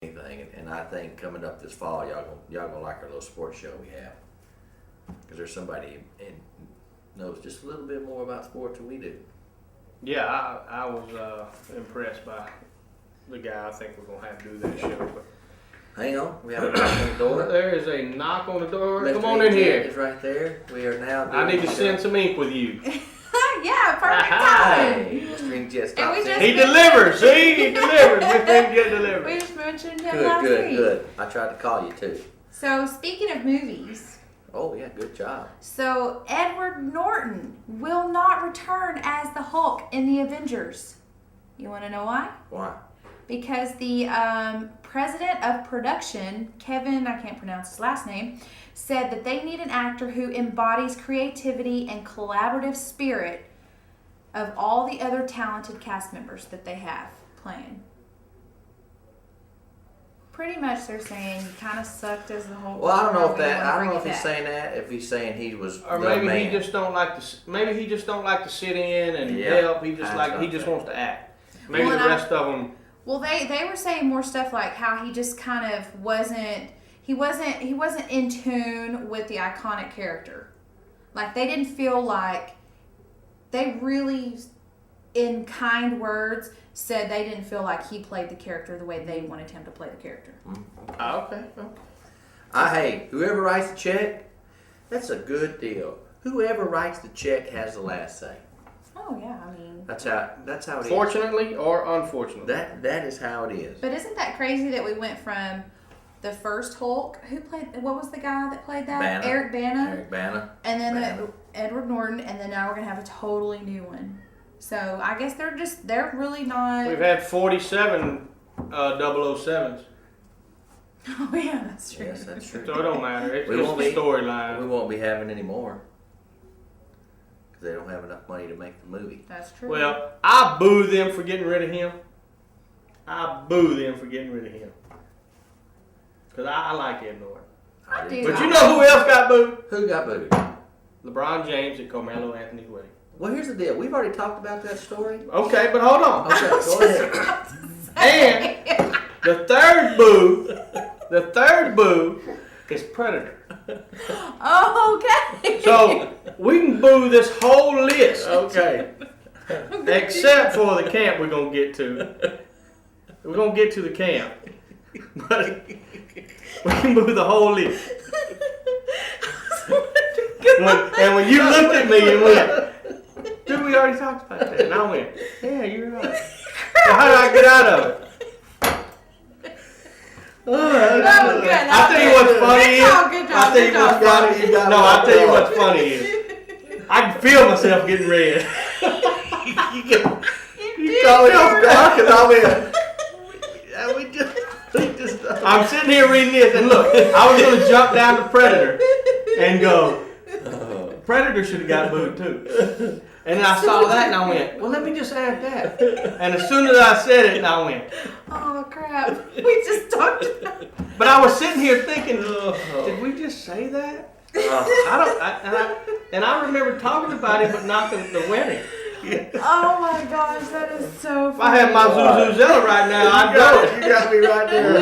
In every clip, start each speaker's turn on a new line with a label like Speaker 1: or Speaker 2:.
Speaker 1: anything, and I think coming up this fall, y'all gonna like our little sports show we have, because there's somebody in knows just a little bit more about sports than we do.
Speaker 2: Yeah, I was impressed by the guy. I think we're gonna have to do that show. But
Speaker 1: Hang on, we have a knock on the door.
Speaker 2: there is a knock on the door.
Speaker 1: Mr.
Speaker 2: Come on in here.
Speaker 1: It's right there. We are now.
Speaker 2: I need to send some ink with you.
Speaker 3: Yeah, perfect time.
Speaker 1: Hey, Mr. Inkjet, stop
Speaker 3: And we
Speaker 1: saying-
Speaker 3: just-
Speaker 2: He delivers. See, he delivers. Mr. Inkjet delivers.
Speaker 3: We just mentioned him last
Speaker 1: Good,
Speaker 3: week.
Speaker 1: good. I tried to call you too.
Speaker 3: So speaking of movies,
Speaker 1: Oh yeah, good job.
Speaker 3: so Edward Norton will not return as the Hulk in the Avengers. You want to know why?
Speaker 1: Why?
Speaker 3: Because the president of production, Kevin, I can't pronounce his last name, said that they need an actor who embodies creativity and collaborative spirit of all the other talented cast members that they have playing. Pretty much they're saying he kind of sucked as the whole.
Speaker 1: Well, I don't know if
Speaker 3: we
Speaker 1: that.
Speaker 3: wanna
Speaker 1: I don't
Speaker 3: bring
Speaker 1: know
Speaker 3: it
Speaker 1: if he's
Speaker 3: back.
Speaker 1: saying that. If he's saying he was
Speaker 2: Or
Speaker 1: the
Speaker 2: maybe
Speaker 1: man.
Speaker 2: he just don't like to. Maybe he just don't like to sit in and
Speaker 1: Yeah,
Speaker 2: help. He just
Speaker 1: that's
Speaker 2: he just
Speaker 1: okay.
Speaker 2: wants to act. Maybe
Speaker 3: Well,
Speaker 2: the
Speaker 3: and
Speaker 2: rest of them.
Speaker 3: Well, they were saying more stuff like how he just kind of wasn't in tune with the iconic character. Like they didn't feel like they really, in kind words, said they didn't feel like he played the character the way they wanted him to play the character.
Speaker 2: Okay.
Speaker 1: Hey, whoever writes the check, that's a good deal. Whoever writes the check has the last say.
Speaker 3: Oh yeah, I mean.
Speaker 1: That's how it is.
Speaker 2: Fortunately or unfortunately.
Speaker 1: That is how it is.
Speaker 3: But isn't that crazy that we went from the first Hulk? Who played? What was the guy that played that?
Speaker 1: Bana.
Speaker 3: Eric Bana.
Speaker 1: Eric Bana.
Speaker 3: And then
Speaker 1: Bana.
Speaker 3: Edward Norton, and then now we're gonna have a totally new one. So I guess they're really not.
Speaker 2: We've had 47 007s,
Speaker 3: Oh yeah, that's true.
Speaker 1: Yes, that's true.
Speaker 2: so it don't matter. It's
Speaker 1: We
Speaker 2: just
Speaker 1: won't
Speaker 2: the
Speaker 1: be-
Speaker 2: storyline.
Speaker 1: We won't be having any more because they don't have enough money to make the movie.
Speaker 3: That's true.
Speaker 2: Well, I boo them for getting rid of him. I boo them for getting rid of him. Because I like Ed Norton.
Speaker 3: I
Speaker 1: did
Speaker 3: do.
Speaker 2: But you know who else got booed?
Speaker 1: Who got booed?
Speaker 2: LeBron James at Carmelo Anthony's wedding.
Speaker 1: Well, here's the deal. We've already talked about that story.
Speaker 2: Okay, but hold on.
Speaker 1: Okay, go ahead.
Speaker 2: And the third boo is Predator.
Speaker 3: Oh, okay.
Speaker 2: So we can boo this whole list.
Speaker 1: Okay.
Speaker 2: Except for the camp we're going to get to. We're going to get to the camp. But we can boo the whole list. When you looked at me and went, dude, we already talked about that. And I went, yeah, you're right. So how did I get out of it?
Speaker 3: That was good.
Speaker 2: I'll tell you what's funny is.
Speaker 3: Good job.
Speaker 2: I'll tell you what's funny. No, I'll tell you what's funny is. I can feel myself getting red.
Speaker 1: You caught me off guard because I went. Yeah, we just.
Speaker 2: I'm sitting here reading this, and look, I was going to jump down to Predator and go, Predator should have got booed too. And then I saw that and I went, well, let me just add that. And as soon as I said it, and I went,
Speaker 3: Oh crap! We just talked about.
Speaker 2: but I was sitting here thinking, did we just say that? I remember talking about it, but not the wedding.
Speaker 3: Oh my gosh, that is so
Speaker 2: If
Speaker 3: funny.
Speaker 2: I had my Zuzuzela right now, I'd know it.
Speaker 1: You got me right there.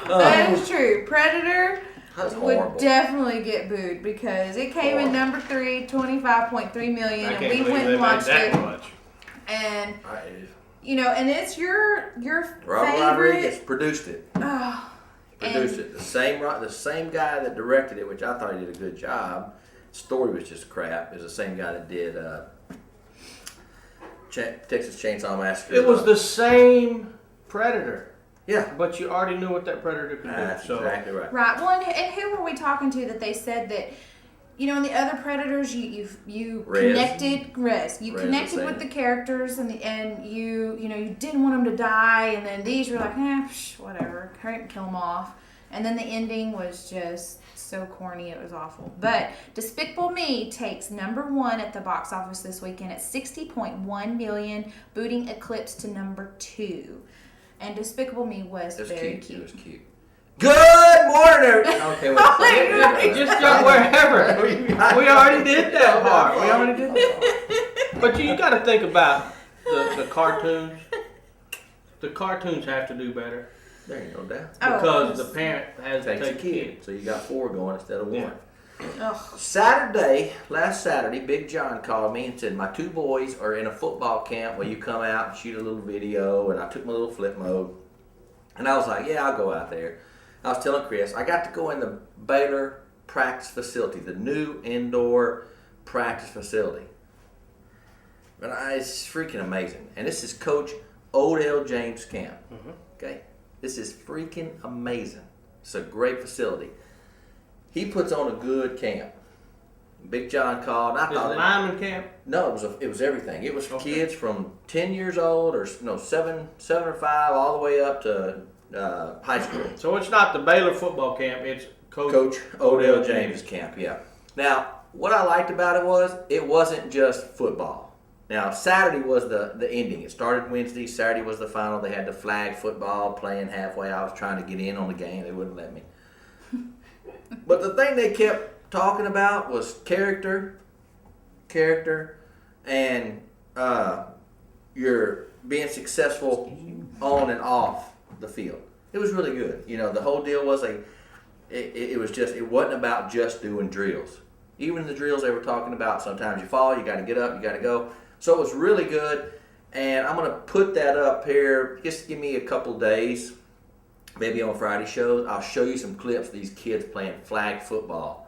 Speaker 3: That is true. Predator
Speaker 1: That's
Speaker 3: would
Speaker 1: horrible.
Speaker 3: definitely get booed because it came in number 3, 25.3 million,
Speaker 2: I
Speaker 3: and
Speaker 2: can't
Speaker 3: we
Speaker 2: believe
Speaker 3: went
Speaker 2: they
Speaker 3: and
Speaker 2: made
Speaker 3: watched
Speaker 2: that
Speaker 3: it.
Speaker 2: much.
Speaker 3: And
Speaker 1: Right.
Speaker 3: and it's your
Speaker 1: Robert
Speaker 3: favorite.
Speaker 1: Rodriguez produced it.
Speaker 3: Oh,
Speaker 1: Produced it. The same guy that directed it, which I thought he did a good job. Story was just crap. Is the same guy that did Texas Chainsaw Massacre.
Speaker 2: It was the same Predator,
Speaker 1: yeah.
Speaker 2: but you already knew what that Predator could do.
Speaker 1: That's
Speaker 2: So
Speaker 1: exactly right.
Speaker 3: right. Well, and who were we talking to that they said that? In the other Predators, you
Speaker 1: Rez.
Speaker 3: connected
Speaker 1: Rez
Speaker 3: connected
Speaker 1: the
Speaker 3: with
Speaker 1: same.
Speaker 3: the characters and you didn't want them to die, and then these were like whatever, hurry and kill them off, and then the ending was just so corny it was awful. But Despicable Me takes number 1 at the box office this weekend at 60.1 million, booting Eclipse to number 2, and Despicable Me was
Speaker 1: It was
Speaker 3: very
Speaker 1: cute.
Speaker 3: cute.
Speaker 1: It was cute. Good morning, everybody. Okay, wait.
Speaker 2: just jump wherever. We already did that part. We already did that part. But you got to think about the cartoons. the cartoons have to do better
Speaker 1: There ain't no doubt.
Speaker 3: Oh,
Speaker 2: because the parent has to
Speaker 1: Takes a
Speaker 2: take
Speaker 1: kid. So you got 4 going instead of 1.
Speaker 2: Yeah.
Speaker 3: Ugh.
Speaker 1: Last Saturday, Big John called me and said, my 2 boys are in a football camp where you come out and shoot a little video, and I took my little flip mode. And I was like, yeah, I'll go out there. I was telling Chris, I got to go in the Baylor practice facility, the new indoor practice facility. And it's freaking amazing. And this is Coach Odell James' camp.
Speaker 2: Mm-hmm.
Speaker 1: Okay? This is freaking amazing. It's a great facility. He puts on a good camp. Big John called. And I
Speaker 2: Is
Speaker 1: thought
Speaker 2: it lineman camp?
Speaker 1: no, it was everything. It was for
Speaker 2: Okay.
Speaker 1: kids from 10 years old or no 7 or 5 all the way up to high school.
Speaker 2: So it's not the Baylor football camp. It's
Speaker 1: Coach Odell James' camp. Yeah. Now, what I liked about it wasn't just football. Now, Saturday was the ending. It started Wednesday. Saturday was the final. They had the flag football playing halfway. I was trying to get in on the game. They wouldn't let me. But the thing they kept talking about was character, and you're being successful on and off the field. It was really good. You know, the whole deal was it wasn't about just doing drills. Even the drills they were talking about, sometimes you fall, you got to get up, you got to go. So it was really good, and I'm going to put that up here. Just give me a couple days, maybe on Friday shows. I'll show you some clips of these kids playing flag football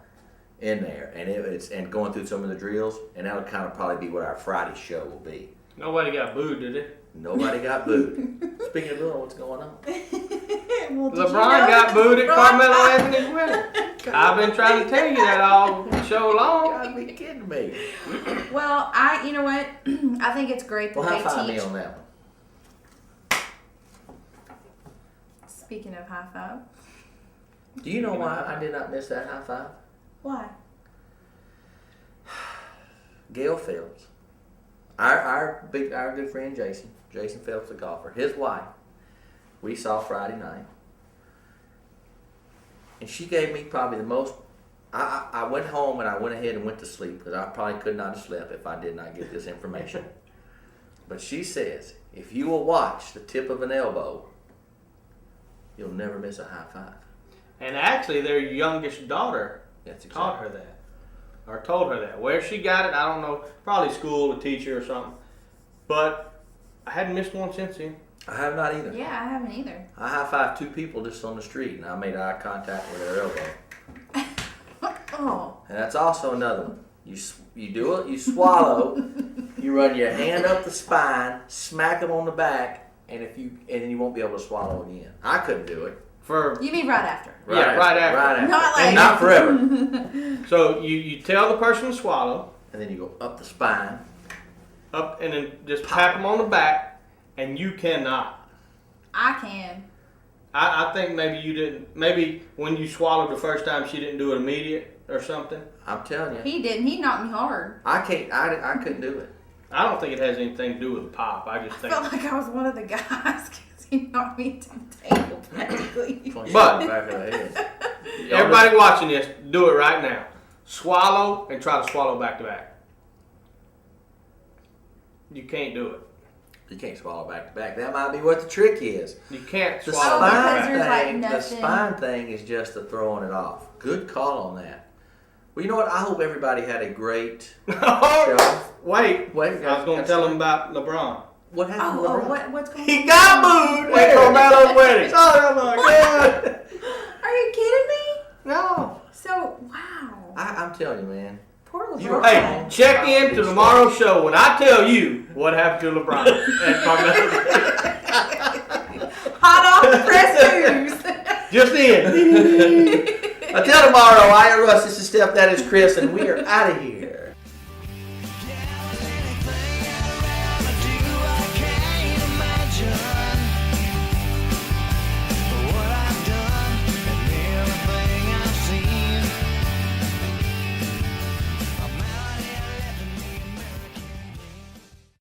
Speaker 1: in there, and and going through some of the drills, and that'll kind of probably be what our Friday show will be.
Speaker 2: Nobody got booed, did they?
Speaker 1: Nobody got booed. Speaking of Lil, what's going on?
Speaker 3: Well, did
Speaker 2: LeBron
Speaker 3: you know
Speaker 2: got booed at
Speaker 3: LeBron-
Speaker 2: Carmelo Anthony's wedding. I've been trying to tell you that all show
Speaker 1: You
Speaker 2: long.
Speaker 1: gotta be kidding me.
Speaker 3: Well, you know what? I think it's great that
Speaker 1: Well, high five
Speaker 3: they
Speaker 1: me
Speaker 3: teach.
Speaker 1: on that one.
Speaker 3: Speaking of high five,
Speaker 1: Do you know why I did not miss that high five?
Speaker 3: why?
Speaker 1: Gail Phelps, our good friend Jason Phelps, the golfer, his wife, we saw Friday night, and she gave me probably the most. I went home and I went ahead and went to sleep because I probably could not have slept if I did not get this information. But she says, if you will watch the tip of an elbow, you'll never miss a high five.
Speaker 2: And actually, their youngest daughter
Speaker 1: That's
Speaker 2: taught
Speaker 1: exactly.
Speaker 2: her that. Or told her that. Where she got it, I don't know. Probably school, a teacher or something. But I hadn't missed one since then.
Speaker 1: I have not either.
Speaker 3: Yeah, I haven't either.
Speaker 1: I high-fived 2 people just on the street, and I made eye contact with their elbow.
Speaker 3: Oh,
Speaker 1: And that's also another one. You do it, you swallow, you run your hand up the spine, smack them on the back, and then you won't be able to swallow again. I couldn't do it.
Speaker 3: you mean right after?
Speaker 2: Yeah, right after.
Speaker 1: Right after.
Speaker 3: Not like-
Speaker 1: And not forever.
Speaker 2: So you tell the person to swallow,
Speaker 1: And then you go up the spine.
Speaker 2: up, and then just tap them on the back, and you cannot.
Speaker 3: I can.
Speaker 2: I think maybe you didn't. Maybe when you swallowed the first time, she didn't do it immediate or something.
Speaker 1: I'm telling you,
Speaker 3: He didn't. He knocked me hard.
Speaker 1: I can't. I couldn't do it.
Speaker 2: I don't think it has anything to do with pop. I just
Speaker 3: I
Speaker 2: think.
Speaker 3: felt like I was one of the guys because he knocked me to the table practically.
Speaker 1: Punch
Speaker 2: But-
Speaker 1: you in the back of the head.
Speaker 2: Everybody watching this, do it right now. Swallow and try to swallow back to back. You can't do it.
Speaker 1: You can't swallow back to back. That might be what the trick is.
Speaker 2: You can't
Speaker 1: The
Speaker 2: swallow
Speaker 3: because
Speaker 2: back to
Speaker 1: spine
Speaker 3: there's like
Speaker 1: thing. The
Speaker 3: nothing-
Speaker 1: spine thing is just the throwing it off. Good call on that. Well, you know what? I hope everybody had a great
Speaker 2: back.
Speaker 1: show.
Speaker 2: Wait,
Speaker 1: Wait,
Speaker 2: I was going to tell him about LeBron.
Speaker 1: What happened?
Speaker 3: Oh,
Speaker 1: to LeBron?
Speaker 3: what's going on?
Speaker 2: He got booed at
Speaker 1: Where?
Speaker 2: Carmelo's wedding.
Speaker 1: Oh my God!
Speaker 3: Are you kidding me?
Speaker 2: No.
Speaker 3: So, wow.
Speaker 1: I'm telling you, man.
Speaker 3: Poor
Speaker 1: You
Speaker 3: LeBron.
Speaker 1: were-
Speaker 2: Hey, check in to tomorrow's show when I tell you what happened to LeBron at Carmelo.
Speaker 3: Hot off the press news.
Speaker 2: Just in.
Speaker 1: Until tomorrow, I am Russ. This is Steph. That is Chris, and we are out of here.